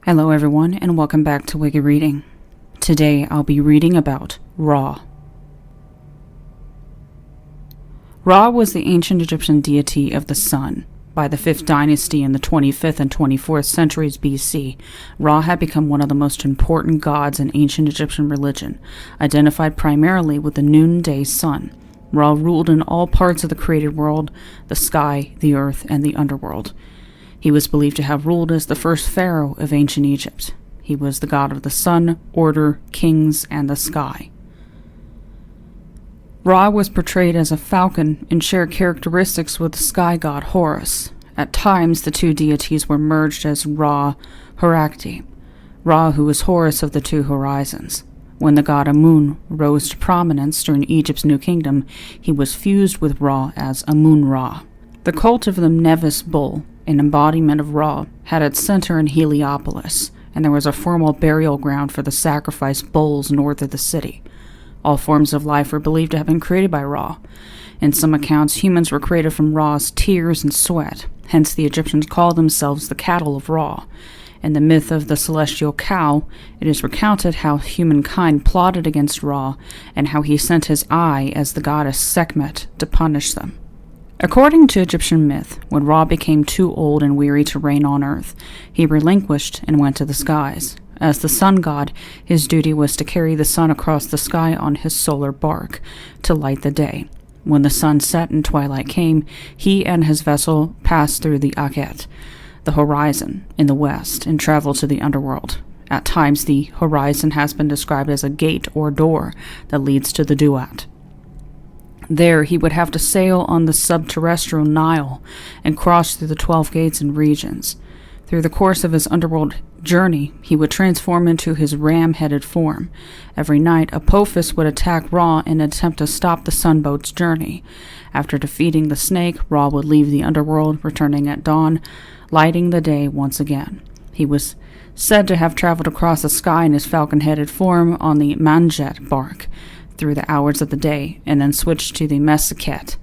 Hello everyone, and welcome back to Wiki Reading. Today I'll be reading about Ra. Ra was the ancient Egyptian deity of the sun. By the 5th dynasty in the 25th and 24th centuries BC, Ra had become one of the most important gods in ancient Egyptian religion, identified primarily with the noonday sun. Ra ruled in all parts of the created world, the sky, the earth, and the underworld. He was believed to have ruled as the first pharaoh of ancient Egypt. He was the god of the sun, order, kings, and the sky. Ra was portrayed as a falcon and shared characteristics with the sky god Horus. At times, the two deities were merged as Ra Horakti, Ra who was Horus of the two horizons. When the god Amun rose to prominence during Egypt's New Kingdom, he was fused with Ra as Amun-Ra. The cult of the Nevis bull, an embodiment of Ra, had its center in Heliopolis, and there was a formal burial ground for the sacrificed bulls north of the city. All forms of life were believed to have been created by Ra. In some accounts, humans were created from Ra's tears and sweat, hence the Egyptians called themselves the cattle of Ra. In the myth of the celestial cow, it is recounted how humankind plotted against Ra, and how he sent his eye as the goddess Sekhmet to punish them. According to Egyptian myth, when Ra became too old and weary to reign on earth, he relinquished and went to the skies. As the sun god, his duty was to carry the sun across the sky on his solar bark to light the day. When the sun set and twilight came, he and his vessel passed through the Akhet, the horizon, in the west, and traveled to the underworld. At times, the horizon has been described as a gate or door that leads to the Duat. There, he would have to sail on the subterrestrial Nile and cross through the 12 gates and regions. Through the course of his underworld journey, he would transform into his ram-headed form. Every night, Apophis would attack Ra in an attempt to stop the sunboat's journey. After defeating the snake, Ra would leave the underworld, returning at dawn, lighting the day once again. He was said to have traveled across the sky in his falcon-headed form on the Manjet bark through the hours of the day, and then switched to the Meseket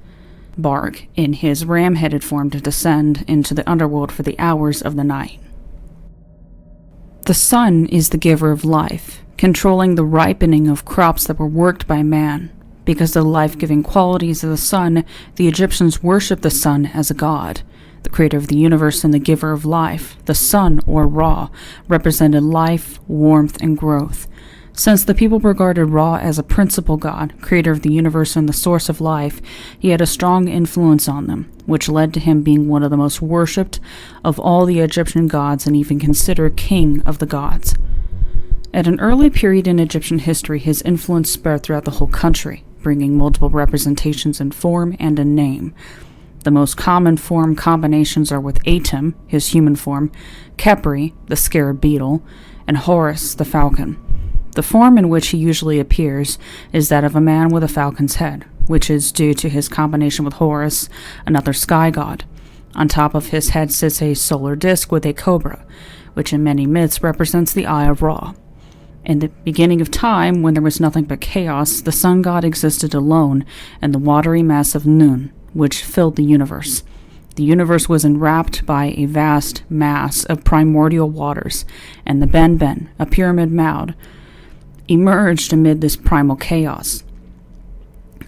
bark in his ram-headed form to descend into the underworld for the hours of the night. The sun is the giver of life, controlling the ripening of crops that were worked by man. Because of the life-giving qualities of the sun, the Egyptians worshipped the sun as a god. The creator of the universe and the giver of life, the sun, or Ra, represented life, warmth, and growth. Since the people regarded Ra as a principal god, creator of the universe and the source of life, he had a strong influence on them, which led to him being one of the most worshipped of all the Egyptian gods and even considered king of the gods. At an early period in Egyptian history, his influence spread throughout the whole country, bringing multiple representations in form and in name. The most common form combinations are with Atum, his human form, Khepri, the scarab beetle, and Horus, the falcon. The form in which he usually appears is that of a man with a falcon's head, which is due to his combination with Horus, another sky god. On top of his head sits a solar disk with a cobra, which in many myths represents the eye of Ra. In the beginning of time, when there was nothing but chaos, the sun god existed alone in the watery mass of Nun, which filled the universe. The universe was enwrapped by a vast mass of primordial waters, and the Ben-Ben, a pyramid mound, emerged amid this primal chaos.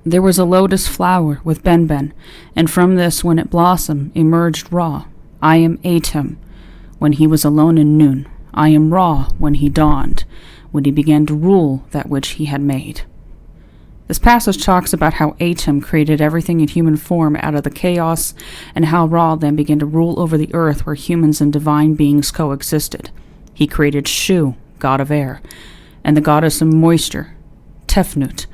There was a lotus flower with Ben-Ben, and from this, when it blossomed, emerged Ra. I am Atum, when he was alone in Nun. I am Ra, when he dawned, when he began to rule that which he had made. This passage talks about how Atum created everything in human form out of the chaos, and how Ra then began to rule over the earth where humans and divine beings coexisted. He created Shu, god of air, and the goddess of moisture, Tefnut.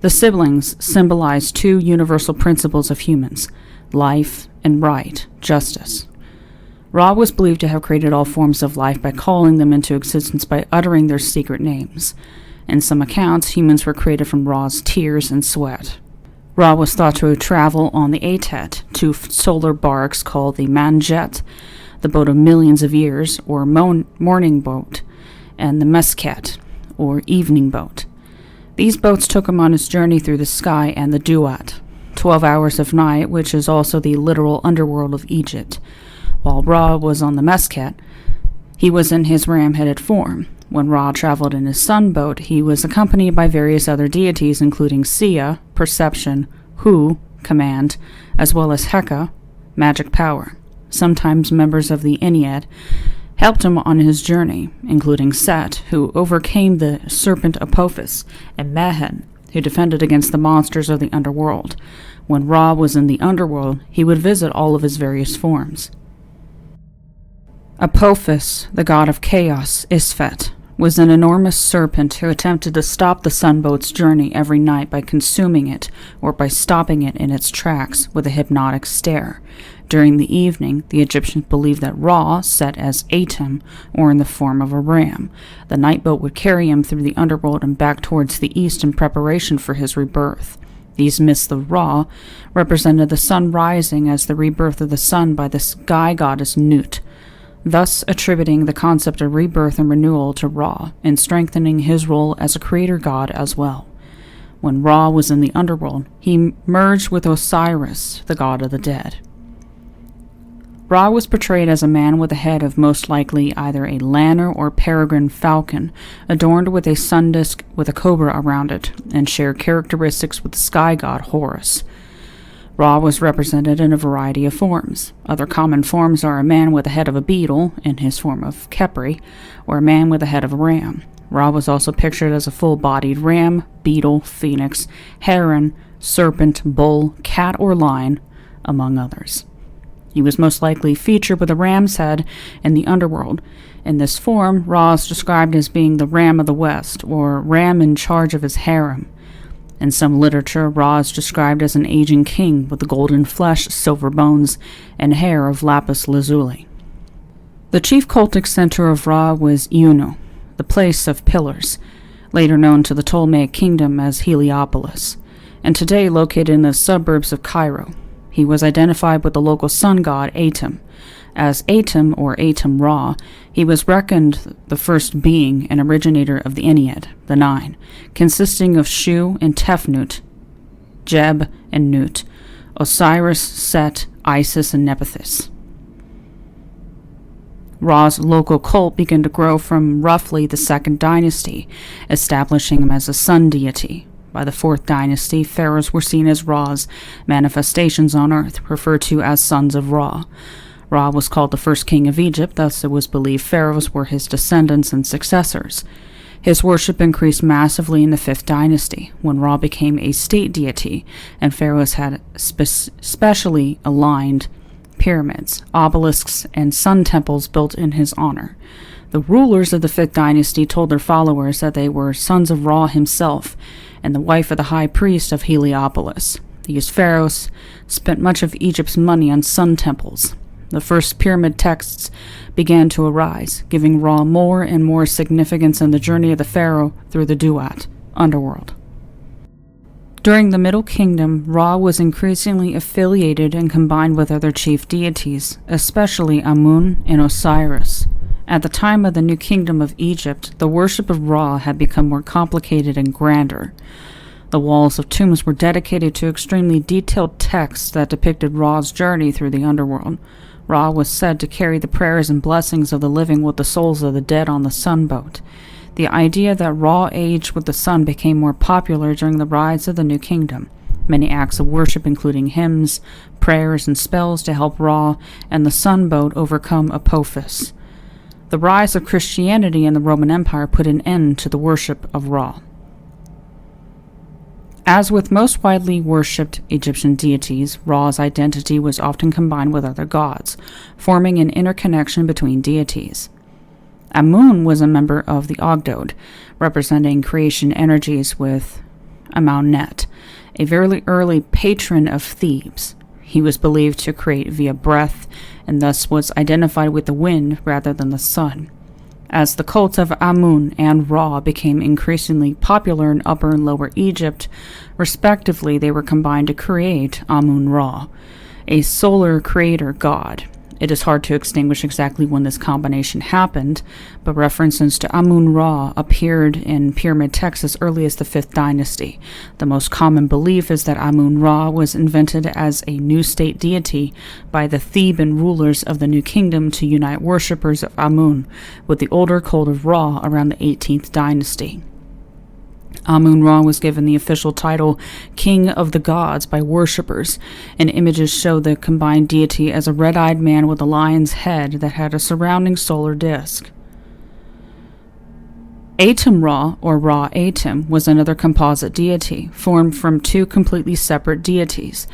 The siblings symbolize two universal principles of humans, life and right, justice. Ra was believed to have created all forms of life by calling them into existence by uttering their secret names. In some accounts, humans were created from Ra's tears and sweat. Ra was thought to travel on the Atet, two solar barks called the Manjet, the boat of millions of years, or morning boat, and the Mesket, or evening boat. These boats took him on his journey through the sky and the Duat, 12 hours of night, which is also the literal underworld of Egypt. While Ra was on the Mesket, He was in his ram-headed form. When Ra traveled in his sun boat, he was accompanied by various other deities, including Sia, perception, Hu, command, as well as Heka, magic power. Sometimes members of the Ennead helped him on his journey, including Set, who overcame the serpent Apophis, and Mehen, who defended against the monsters of the underworld. When Ra was in the underworld, he would visit all of his various forms. Apophis, the god of chaos, Isfet, was an enormous serpent who attempted to stop the sunboat's journey every night by consuming it or by stopping it in its tracks with a hypnotic stare. During the evening, the Egyptians believed that Ra sat as Atum, or in the form of a ram. The night boat would carry him through the underworld and back towards the east in preparation for his rebirth. These myths of Ra represented the sun rising as the rebirth of the sun by the sky goddess Nut, thus attributing the concept of rebirth and renewal to Ra, and strengthening his role as a creator god as well. When Ra was in the underworld, he merged with Osiris, the god of the dead. Ra was portrayed as a man with a head of most likely either a lanner or peregrine falcon, adorned with a sun disk with a cobra around it, and shared characteristics with the sky god Horus. Ra was represented in a variety of forms. Other common forms are a man with the head of a beetle, in his form of Khepri, or a man with the head of a ram. Ra was also pictured as a full-bodied ram, beetle, phoenix, heron, serpent, bull, cat, or lion, among others. He was most likely featured with a ram's head in the underworld. In this form, Ra is described as being the Ram of the West, or Ram in charge of his harem. In some literature, Ra is described as an aging king with the golden flesh, silver bones, and hair of lapis lazuli. The chief cultic center of Ra was Unu, the place of pillars, later known to the Ptolemaic kingdom as Heliopolis, and today located in the suburbs of Cairo. He was identified with the local sun god Atum. As Atum, or Atum Ra, he was reckoned the first being and originator of the Ennead, the Nine, consisting of Shu and Tefnut, Jeb and Nut, Osiris, Set, Isis, and Nephthys. Ra's local cult began to grow from roughly the 2nd dynasty, establishing him as a sun deity. By the 4th dynasty, pharaohs were seen as Ra's manifestations on earth, referred to as sons of Ra. Ra was called the first king of Egypt, thus it was believed pharaohs were his descendants and successors. His worship increased massively in the 5th dynasty, when Ra became a state deity, and pharaohs had specially aligned pyramids, obelisks, and sun temples built in his honor. The rulers of the 5th dynasty told their followers that they were sons of Ra himself, and the wife of the high priest of Heliopolis. These pharaohs spent much of Egypt's money on sun temples. The first pyramid texts began to arise, giving Ra more and more significance in the journey of the pharaoh through the Duat, underworld. During the Middle Kingdom, Ra was increasingly affiliated and combined with other chief deities, especially Amun and Osiris. At the time of the New Kingdom of Egypt, the worship of Ra had become more complicated and grander. The walls of tombs were dedicated to extremely detailed texts that depicted Ra's journey through the underworld. Ra was said to carry the prayers and blessings of the living with the souls of the dead on the sunboat. The idea that Ra aged with the sun became more popular during the rise of the New Kingdom. Many acts of worship, including hymns, prayers, and spells to help Ra and the sunboat overcome Apophis. The rise of Christianity in the Roman Empire put an end to the worship of Ra. As with most widely worshipped Egyptian deities, Ra's identity was often combined with other gods, forming an interconnection between deities. Amun was a member of the Ogdod, representing creation energies with Amunet, a very early patron of Thebes. He was believed to create via breath, and thus was identified with the wind rather than the sun. As the cults of Amun and Ra became increasingly popular in Upper and Lower Egypt, respectively, they were combined to create Amun-Ra, a solar creator god. It is hard to extinguish exactly when this combination happened, but references to Amun-Ra appeared in pyramid texts as early as the 5th dynasty. The most common belief is that Amun-Ra was invented as a new state deity by the Theban rulers of the New Kingdom to unite worshippers of Amun with the older cult of Ra around the 18th dynasty. Amun-Ra was given the official title King of the Gods by worshippers, and images show the combined deity as a red-eyed man with a lion's head that had a surrounding solar disk. Atum-Ra, or Ra-Atum, was another composite deity, formed from two completely separate deities.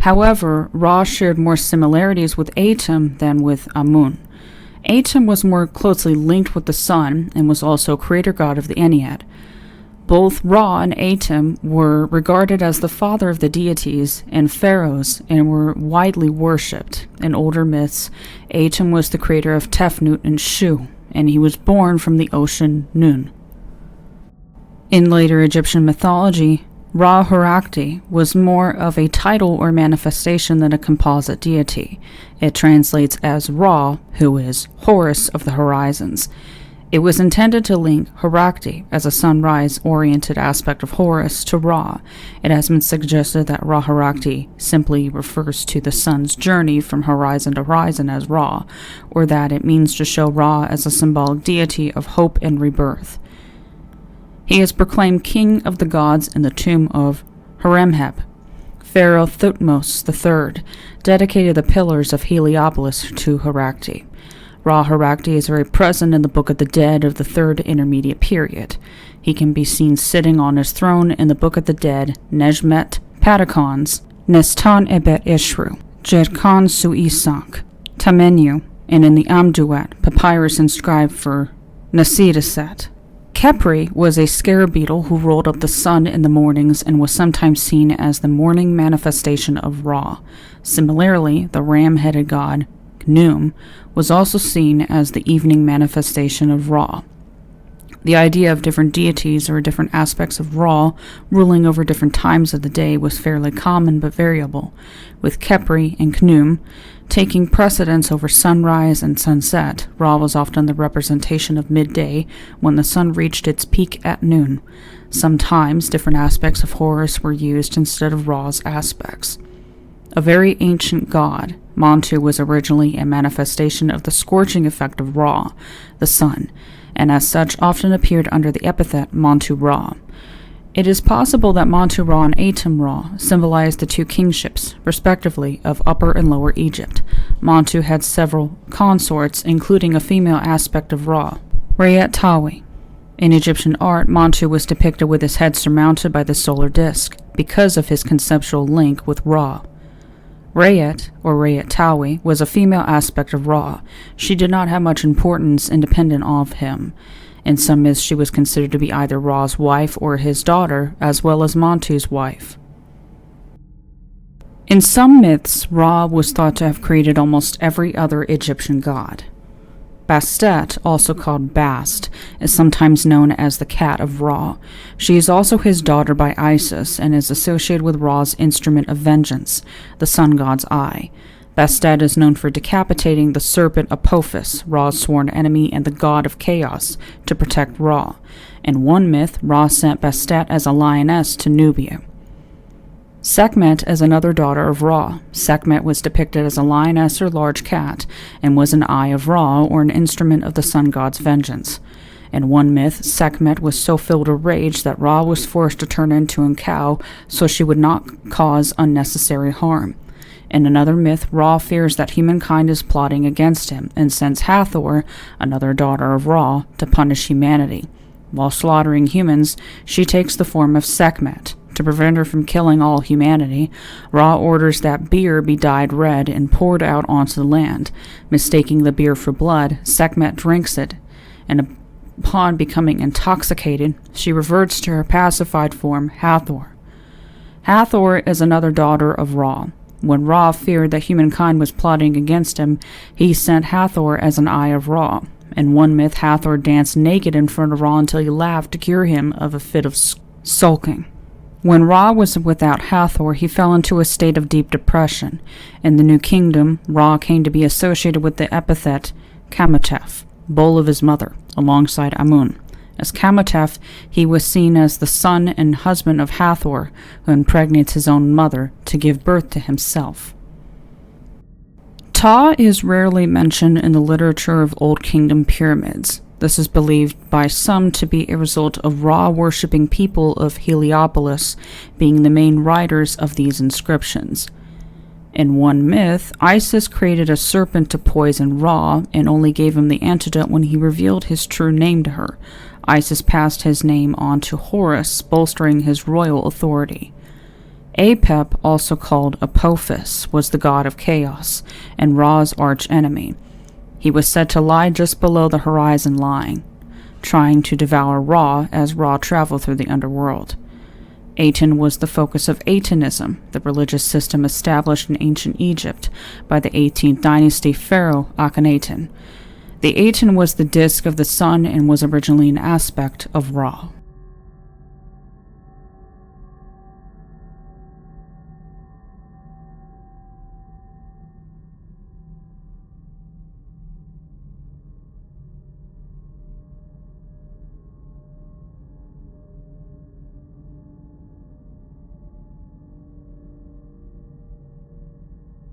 However, Ra shared more similarities with Atum than with Amun. Atum was more closely linked with the sun and was also creator god of the Ennead. Both Ra and Atum were regarded as the father of the deities and pharaohs and were widely worshipped. In older myths, Atum was the creator of Tefnut and Shu, and he was born from the ocean Nun. In later Egyptian mythology, Ra-Horakti was more of a title or manifestation than a composite deity. It translates as Ra, who is Horus of the horizons. It was intended to link Horakti as a sunrise-oriented aspect of Horus to Ra. It has been suggested that Ra-Horakti simply refers to the sun's journey from horizon to horizon as Ra, or that it means to show Ra as a symbolic deity of hope and rebirth. He is proclaimed king of the gods in the tomb of Horemheb. Pharaoh Thutmose III dedicated the pillars of Heliopolis to Horakti. Ra-Horakti is very present in the Book of the Dead of the Third Intermediate Period. He can be seen sitting on his throne in the Book of the Dead, Nejmet Patakons, Nestan Ebet Ishru, Jedkan Su Isak, Tamenu, and in the Amduat, papyrus inscribed for Nasidaset. Khepri was a scare beetle who rolled up the sun in the mornings and was sometimes seen as the morning manifestation of Ra. Similarly, the ram-headed god, Khnum, was also seen as the evening manifestation of Ra. The idea of different deities or different aspects of Ra ruling over different times of the day was fairly common but variable, with Khepri and Khnum taking precedence over sunrise and sunset. Ra was often the representation of midday when the sun reached its peak at noon. Sometimes different aspects of Horus were used instead of Ra's aspects. A very ancient god, Montu was originally a manifestation of the scorching effect of Ra, the sun, and as such often appeared under the epithet Montu-Ra. It is possible that Montu-Ra and Atum-Ra symbolized the two kingships, respectively, of Upper and Lower Egypt. Montu had several consorts, including a female aspect of Ra, Rayet-Tawi. In Egyptian art, Montu was depicted with his head surmounted by the solar disk, because of his conceptual link with Ra. Rayet, or Rayet-Tawi, was a female aspect of Ra. She did not have much importance independent of him. In some myths, she was considered to be either Ra's wife or his daughter, as well as Montu's wife. In some myths, Ra was thought to have created almost every other Egyptian god. Bastet, also called Bast, is sometimes known as the cat of Ra. She is also his daughter by Isis and is associated with Ra's instrument of vengeance, the sun god's eye. Bastet is known for decapitating the serpent Apophis, Ra's sworn enemy and the god of chaos, to protect Ra. In one myth, Ra sent Bastet as a lioness to Nubia. Sekhmet is another daughter of Ra. Sekhmet was depicted as a lioness or large cat, and was an eye of Ra, or an instrument of the sun god's vengeance. In one myth, Sekhmet was so filled with rage that Ra was forced to turn into a cow so she would not cause unnecessary harm. In another myth, Ra fears that humankind is plotting against him, and sends Hathor, another daughter of Ra, to punish humanity. While slaughtering humans, she takes the form of Sekhmet. To prevent her from killing all humanity, Ra orders that beer be dyed red and poured out onto the land. Mistaking the beer for blood, Sekhmet drinks it, and upon becoming intoxicated, she reverts to her pacified form, Hathor. Hathor is another daughter of Ra. When Ra feared that humankind was plotting against him, he sent Hathor as an eye of Ra. In one myth, Hathor danced naked in front of Ra until he laughed to cure him of a fit of sulking. When Ra was without Hathor, he fell into a state of deep depression. In the New Kingdom, Ra came to be associated with the epithet Kamatef, bull of his mother, alongside Amun. As Kamatef, he was seen as the son and husband of Hathor, who impregnates his own mother to give birth to himself. Ta is rarely mentioned in the literature of Old Kingdom pyramids. This is believed by some to be a result of Ra-worshipping people of Heliopolis being the main writers of these inscriptions. In one myth, Isis created a serpent to poison Ra and only gave him the antidote when he revealed his true name to her. Isis passed his name on to Horus, bolstering his royal authority. Apep, also called Apophis, was the god of chaos and Ra's arch-enemy. He was said to lie just below the horizon line, trying to devour Ra as Ra traveled through the underworld. Aten was the focus of Atenism, the religious system established in ancient Egypt by the 18th dynasty pharaoh Akhenaten. The Aten was the disk of the sun and was originally an aspect of Ra.